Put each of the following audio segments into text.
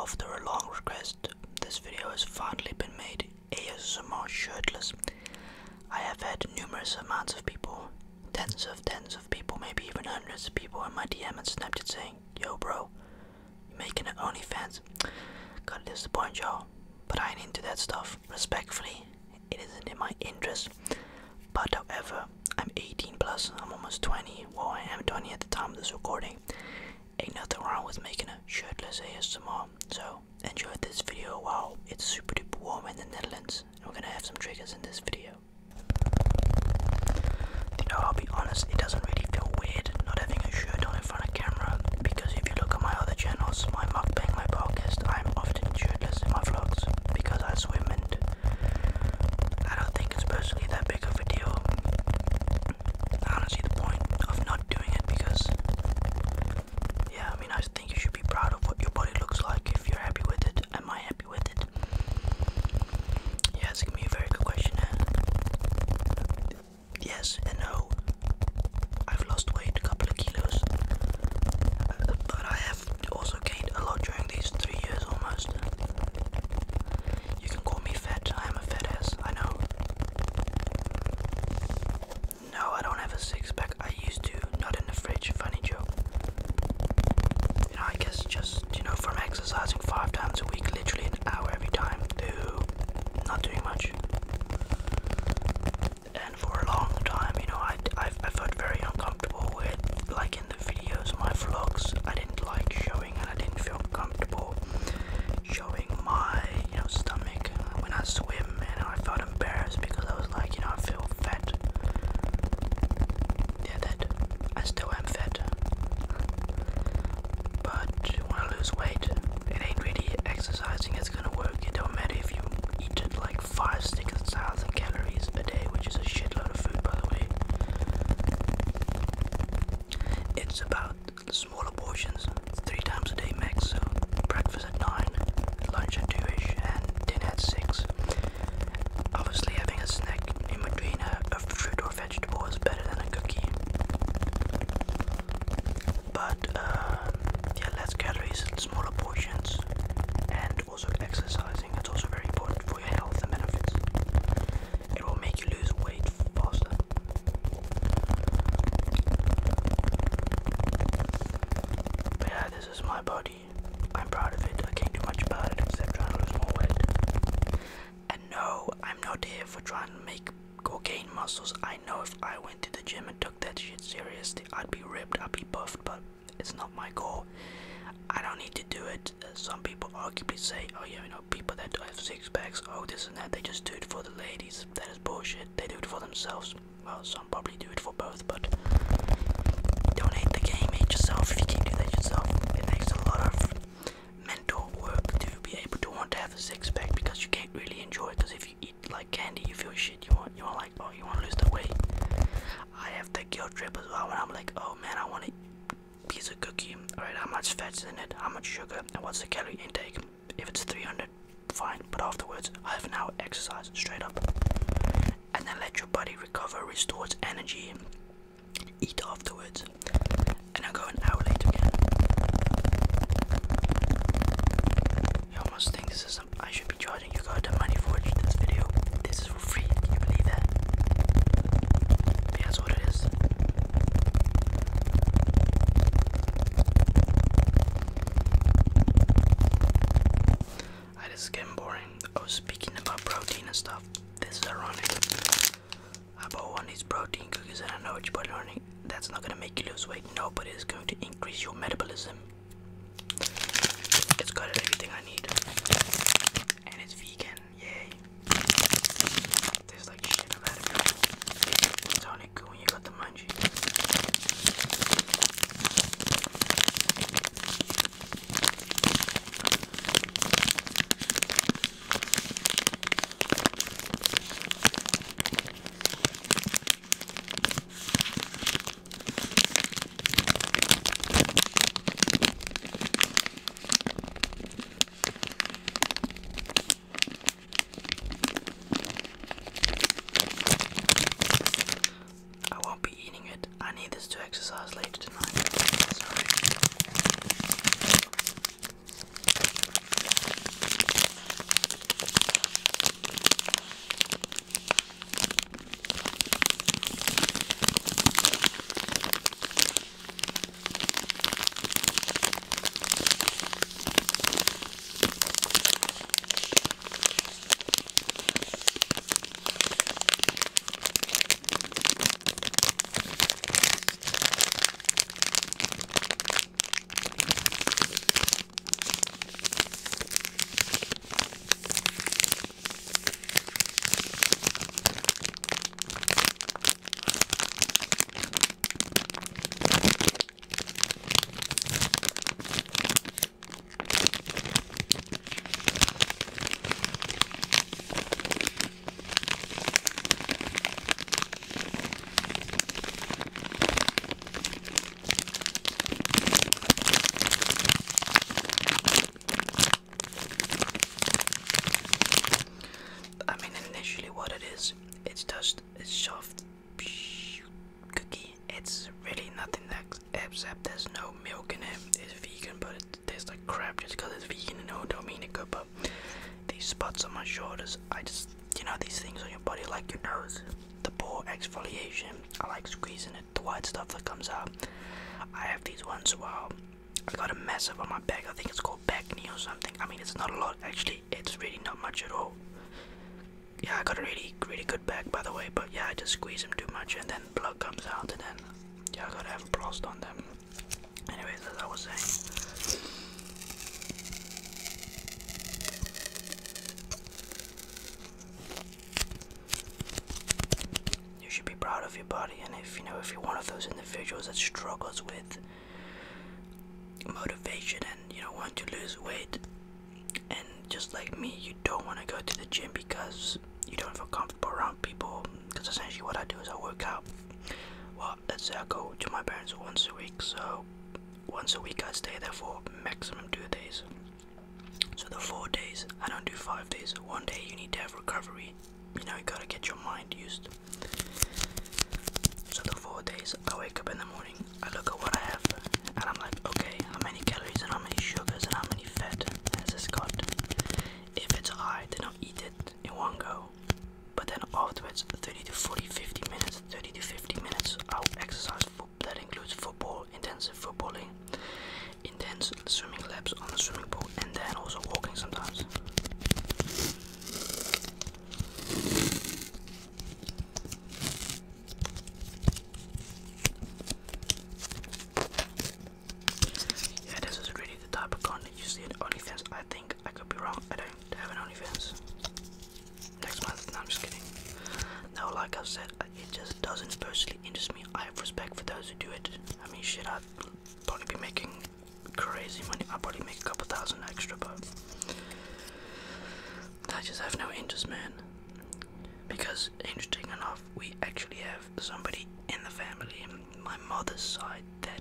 After a long request, this video has finally been made ASMR shirtless. I have had numerous amounts of people, tens of people, maybe even hundreds of people in my DM and Snapchat saying, "Yo bro, you making an OnlyFans?" Gotta disappoint y'all, but I ain't into that stuff. Respectfully, it isn't in my interest. But however, I'm 18 plus, I'm almost 20, well I am 20 at the time of this recording. Ain't nothing wrong with making a shirtless ASMR, so enjoy this video while it's super duper warm in the Netherlands. And we're gonna have some triggers in this video. You know, I'll be honest, it doesn't really feel weird not having a shirt on in front of camera, because if you look at my other channels, my mukbang, my podcast, I'm often shirtless in my vlogs because I swim, and I don't think it's personally that big of a deal. I don't see the point of not doing it because, yeah, I mean, I think you should be proud of what your body looks like if you're happy with it. Am I happy with it? Yeah, it's gonna be a very good question. Yes and no. I've lost weight, a couple of kilos, but I have also gained a lot during these 3 years almost. You can call me fat, I am a fat ass, I know. No, I don't have a six-pack, I used to, not in the fridge, funny joke. You know, I guess just, you know, from exercising 5 times a week, literally an hour every time, to not doing much. And for a long time, you know, I felt very uncomfortable with, like in the videos, my vlogs, I didn't like showing, and I didn't feel comfortable showing my, you know, stomach when I swim, and I felt embarrassed because I was like, you know, I feel fat. Yeah, that, I still am fat. But when I lose weight, it ain't really exercising that's gonna work. It don't matter if you eat like 5, 6,000 calories a day, which is a shitload of food, by the way. It's about smaller portions, 3 times a day max, so breakfast at 9, lunch at 2ish, and dinner at 6. Obviously having a snack in between a fruit or vegetable is better than a cookie. But yeah, less calories, smaller portions, and also exercising. It's also very important for your health and benefits. It will make you lose weight faster. But yeah, this is my body. I'm proud of it. I can't do much about it except trying to lose more weight. And no, I'm not here for trying to make or gain muscles. I know if I went to the gym and took that shit seriously, I'd be ripped, I'd be buffed, but it's not my goal. I don't need to do it. Some people arguably say, oh yeah, you know, people that have 6 packs, oh this and that, they just do it for the ladies. That is bullshit. They do it for themselves. Well, some probably do it for both, but don't hate the game, hate yourself if you can't do that yourself. It takes a lot of mental work to be able to want to have a 6-pack, because you can't really enjoy it, because if you eat like candy, you feel shit, you want like, oh, you want to lose the weight. I have that guilt trip as well when I'm like, oh man, I want a piece of cookie. Alright, how much fat's in it, how much sugar, and what's the calorie intake? If it's 300, fine, but afterwards I have an hour exercise straight up, and then let your body recover, restore its energy, eat afterwards, and then go an hour later again. You almost think this is I should be charging you guys the money for this video. This is for free, can you believe that? But yeah, that's what it is. This is getting boring. I was speaking about protein and stuff. This is ironic. I bought one of these protein cookies and I know what you're probably learning. That's not going to make you lose weight. No, but it is going to increase your metabolism. It's got everything I need. And it's vegan. Yay. Tastes like shit. I've had it. It's only cool when you got the munchie. just because it's vegan, don't mean it good, but these spots on my shoulders, I just, these things on your body, like your nose, the pore exfoliation, I like squeezing it, the white stuff that comes out. I have these ones, well, I got a massive on my back, I think it's called back knee or something. I mean, it's not a lot, actually, it's really not much at all. Yeah, I got a really, really good back, by the way, but yeah, I just squeeze them too much and then blood comes out, and then, yeah, I gotta have a blast on them. Anyways, as I was saying, you should be proud of your body, and if you're one of those individuals that struggles with motivation and want to lose weight, and just like me, you don't want to go to the gym because you don't feel comfortable around people, because essentially what I do is I work out. Well, let's say I go to my parents once a week, so once a week I stay there for maximum 2 days. So the 4 days, I don't do 5 days. 1 day you need to have recovery. You gotta get your mind used. So the 4 days, I wake up in the morning, I look at what I have, and I'm like, okay, how many calories and how many sugars and how many fat has this got? If it's high, then I'll eat it in one go. But then afterwards, 30 to 40, 50 minutes, 30 to 50 minutes, I'll exercise. That includes football, intensive footballing, intense swimming laps on the swimming pool, and then also walking sometimes. Yeah, this is really the type of content you see on OnlyFans. I think, I could be wrong, I don't have an OnlyFans. Next month, no, I'm just kidding. No, like I've said, it just doesn't personally interest me. I have respect for those who do it. I mean, shit, I'd probably be making crazy money. I'd probably make a couple thousand extra, but I just have no interest, man. Because, interesting enough, we actually have somebody in the family, my mother's side, that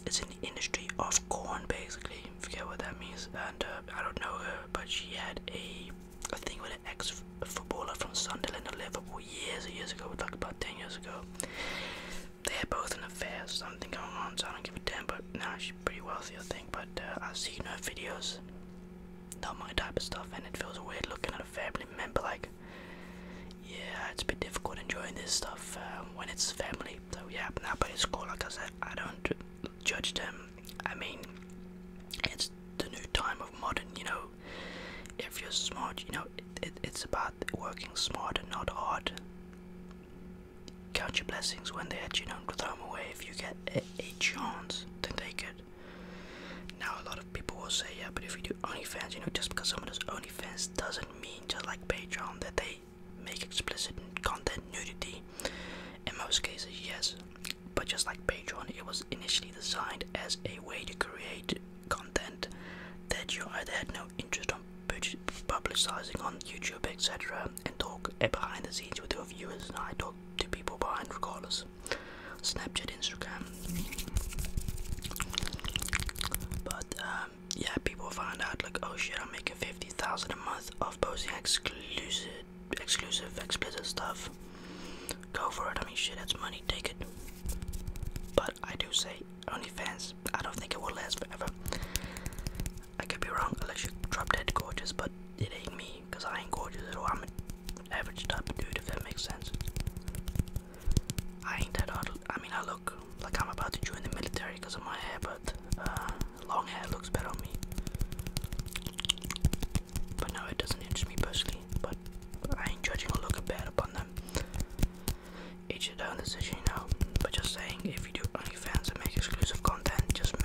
is in the industry of corn, basically. Forget what that means, and I don't know her, but she had a thing with an ex-footballer from Sunderland or Liverpool years ago, like about 10 years ago. They had both an affair, something going on, so I don't give a damn, but now she's pretty wealthy, I think, but I've seen her videos, not my type of stuff, and it feels weird looking at a family member like, yeah, it's a bit difficult enjoying this stuff when it's family. So yeah, but it's cool. Like I said, I don't judge them. I mean, it's the new time of modern, if you're smart, it's about working smart and not hard. Count your blessings when they're at you, don't throw them away. If you get a chance, then take it. Now, a lot of people will say, yeah, but if you do OnlyFans, just because someone does OnlyFans doesn't mean, just like Patreon, that they make explicit content, nudity. In most cases, yes. But just like Patreon, it was initially designed as a way to create content that you either had no interest on publicizing on YouTube, etc., and talk behind the scenes with your viewers. And I talk to people behind regardless. Snapchat, Instagram. But yeah, people find out like, oh shit, I'm making 50,000 a month of posting exclusive, explicit stuff. Go for it. I mean, shit, that's money. Take it. But I do say, OnlyFans, I don't think it will last forever. I could be wrong, unless you drop dead gorgeous, but it ain't me, because I ain't gorgeous at all. I'm an average type of dude, if that makes sense. I ain't that hard. I mean, I look like I'm about to join the military because of my hair, but long hair looks better on me. But no, it doesn't interest me personally, but I ain't judging or looking bad upon them. Each their own decision, But just saying, if you do OnlyFans and make exclusive content, just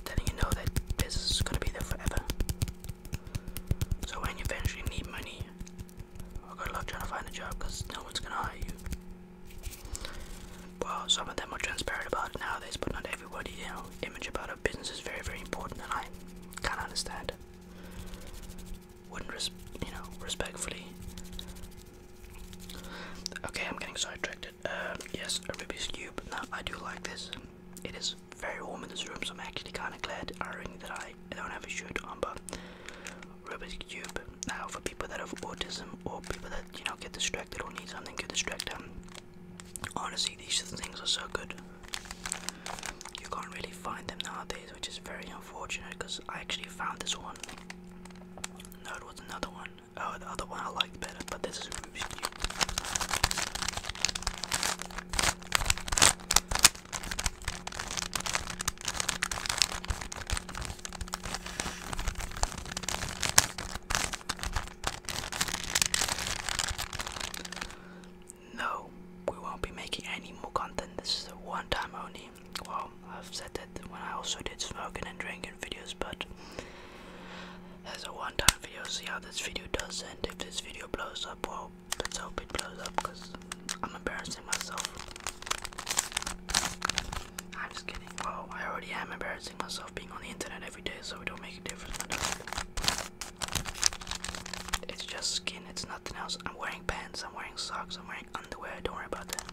letting you know that this is gonna be there forever. So when you eventually need money, or good luck trying to find a job, because no one's gonna hire you. Well, some of them are transparent about it nowadays, but not everybody. Image about a business is very, very important, and I can't understand. Wouldn't respectfully. Okay, I'm getting sidetracked. Yes, a Rubik's Cube. Now, I do like this. It is very warm in this room, so I'm actually kind of glad, irony, that I don't have a shirt on, but Rubik's Cube. Now, for people that have autism, or people that, get distracted or need something to distract them, honestly, these things are so good. You can't really find them nowadays, which is very unfortunate because I actually found this one. No, it was another one. Oh, the other one I liked better, but this is Rubik's Cube. No, we won't be making any more content. This is a one time only. Well, I've said that when I also did smoking and drinking videos, but as a one time video, see how this video does, and if this video blows up, well, let's hope it blows up because I'm embarrassing myself. I'm just kidding. Well, I already am embarrassing myself being on the internet every day, so it don't make a difference. It's just skin, it's nothing else. I'm wearing pants, I'm wearing socks, I'm wearing underwear, don't worry about that.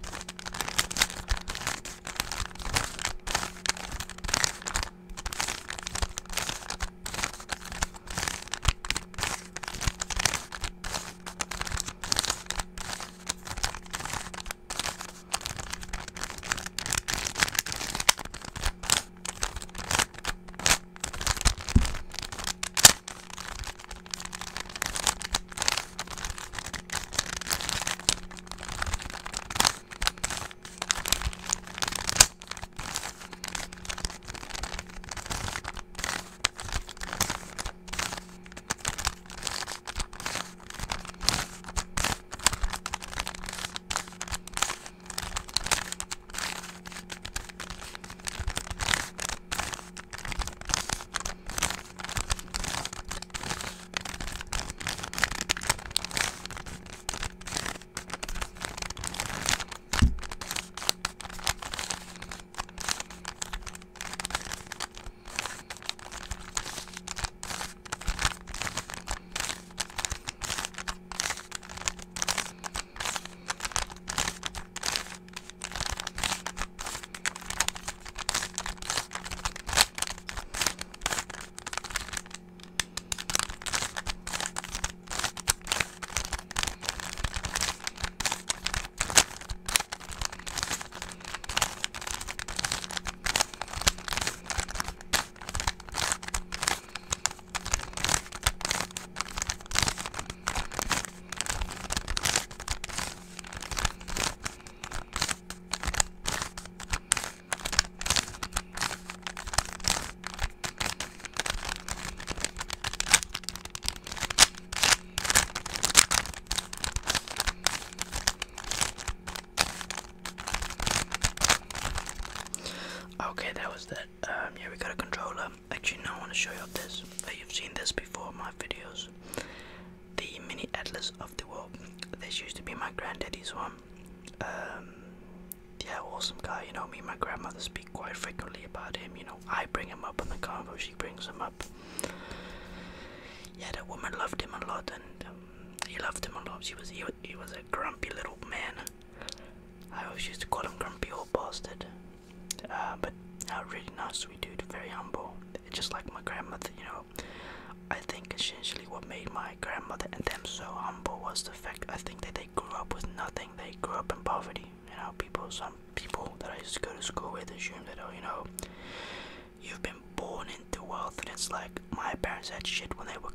Okay, that was that. Yeah, we got a controller. Actually, no, I want to show you this. You've seen this before in my videos. The mini atlas of the world. This used to be my granddaddy's one. Yeah, awesome guy. You know, me and my grandmother speak quite frequently about him. You know, I bring him up on the convo, she brings him up. Yeah, that woman loved him a lot, and he loved him a lot. He was a grumpy little man. I always used to call him grumpy old bastard. But really nice, sweet dude, very humble, just like my grandmother, you know. I think essentially what made my grandmother and them so humble was the fact, I think that they grew up with nothing. They grew up in poverty, you know. Some people that I used to go to school with assume that, oh, you know, you've been born into wealth, and it's like, my parents had shit when they were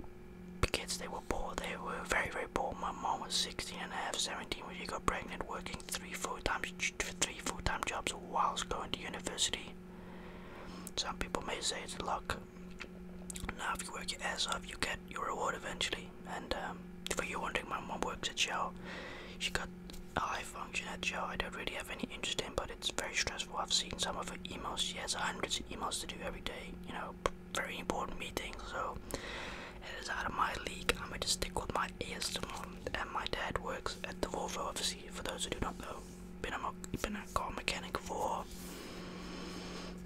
kids. They were poor, they were very, very poor. My mom was 16 and a half, 17 when she got pregnant, working three full-time jobs whilst going to university. Some people may say it's luck. Now if you work your ass off, you get your reward eventually. And for you wondering, my mom works at Shell. She got a high function at Shell. I don't really have any interest in, but it's very stressful. I've seen some of her emails. She has hundreds of emails to do every day, you know, very important meetings, so it is out of my league. I'm going to stick with my ASMR. And my dad works at the Volvo, obviously, for those who do not know. Been a car mechanic for,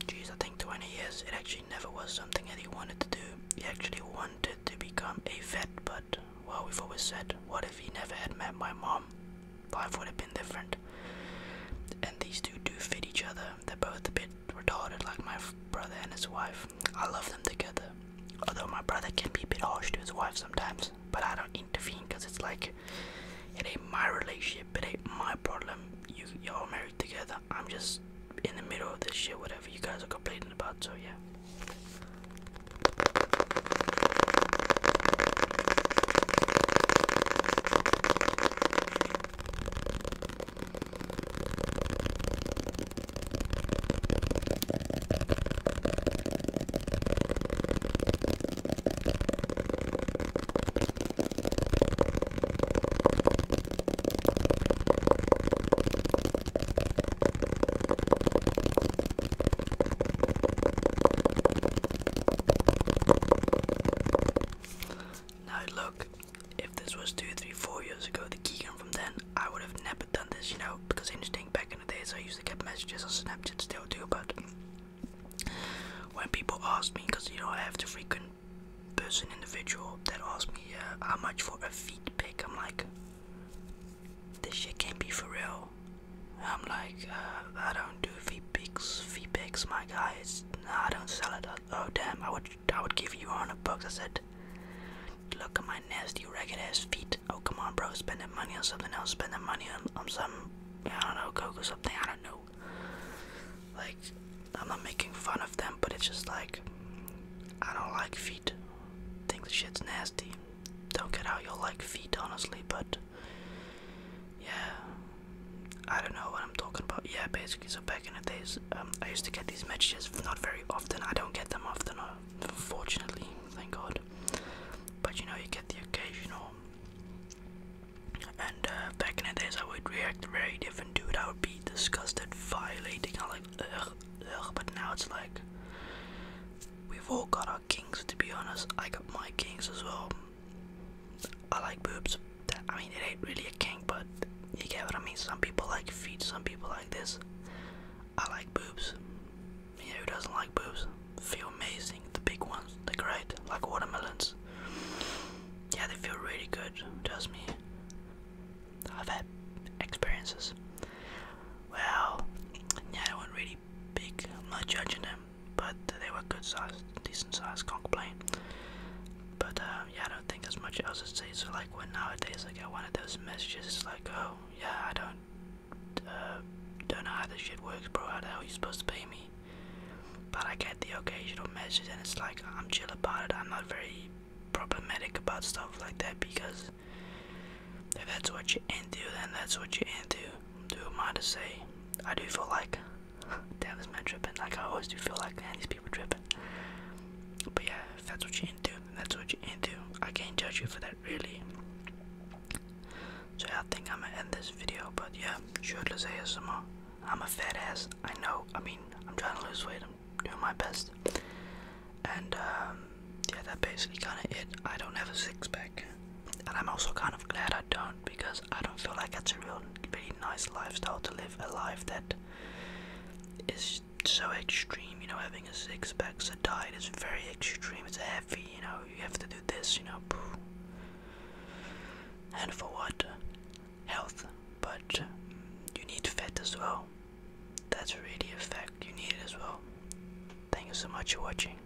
geez, I think 20 years. It actually never was something that he wanted to do. He actually wanted to become a vet, but, well, we've always said, what if he never had met my mom? Life would have been different. And these two do fit each other. They're both a bit retarded, like my brother and his wife. I love them together. Although my brother can be a bit harsh to his wife sometimes, but I don't intervene because it's like, it ain't my relationship, it ain't my problem. You're all married together. I'm just in the middle of this shit, whatever you guys are complaining about. So yeah. Look, if this was 2, 3, 4 years ago, the Keegan from then, I would have never done this, you know, because I understand back in the days I used to get messages on Snapchat, still do, but when people ask me, because you know I have the frequent person individual that asks me how much for a feet pic, I'm like, this shit can't be for real. I'm like, I don't do feet pics, my guy. I don't sell it. Oh damn, I would give you $100. I said, look at my nasty ragged ass feet. Oh come on bro, spend that money on something else. Spend that money on some, I don't know, Coke or something, I don't know. Like, I'm not making fun of them, but it's just like, I don't like feet. Think the shit's nasty. Don't get how you'll like feet, honestly, but yeah, I don't know what I'm talking about. Yeah, basically, so back in the days, I used to get these messages, not very often. I don't get them often, fortunately, thank God. But you know, you get the occasional. And back in the days, I would react very different, dude. I would be disgusted, violating. I'm like, ugh. But now it's like, we've all got our kinks, to be honest. I got my kinks as well. I like boobs. I mean, it ain't really a kink, but you get what I mean. Some people like feet, some people like this. I like boobs. Yeah, who doesn't like boobs? Feel amazing. The big ones, they're great, like watermelons. Yeah, they feel really good. Trust me. I've had experiences. Well, yeah, they weren't really big. I'm not judging them, but they were good size, decent size. Can't complain. But yeah, I don't think there's much else to say. So like, when nowadays I get one of those messages, it's like, oh yeah, I don't know how this shit works, bro. How the hell are you supposed to pay me? But I get the occasional message, and it's like, I'm chill about it. I'm not very problematic about stuff like that, because if that's what you're into, then that's what you're into. Who am I to say? I do feel like, damn, this man tripping. Like, I always do feel like, man, these people tripping. But yeah, if that's what you're into, then that's what you're into. I can't judge you for that, really. So yeah, I think I'm gonna end this video. But yeah, shirtless ASMR. I'm a fat ass, I know. I mean, I'm trying to lose weight. I'm doing my best. And yeah, that's basically kind of it. I don't have a six-pack, and I'm also kind of glad I don't, because I don't feel like it's a really nice lifestyle to live. A life that is so extreme, you know. Having a six-pack, a diet is very extreme. It's heavy, you know. You have to do this, you know. And for what? Health. But you need fat as well. That's really a fact. You need it as well. Thank you so much for watching.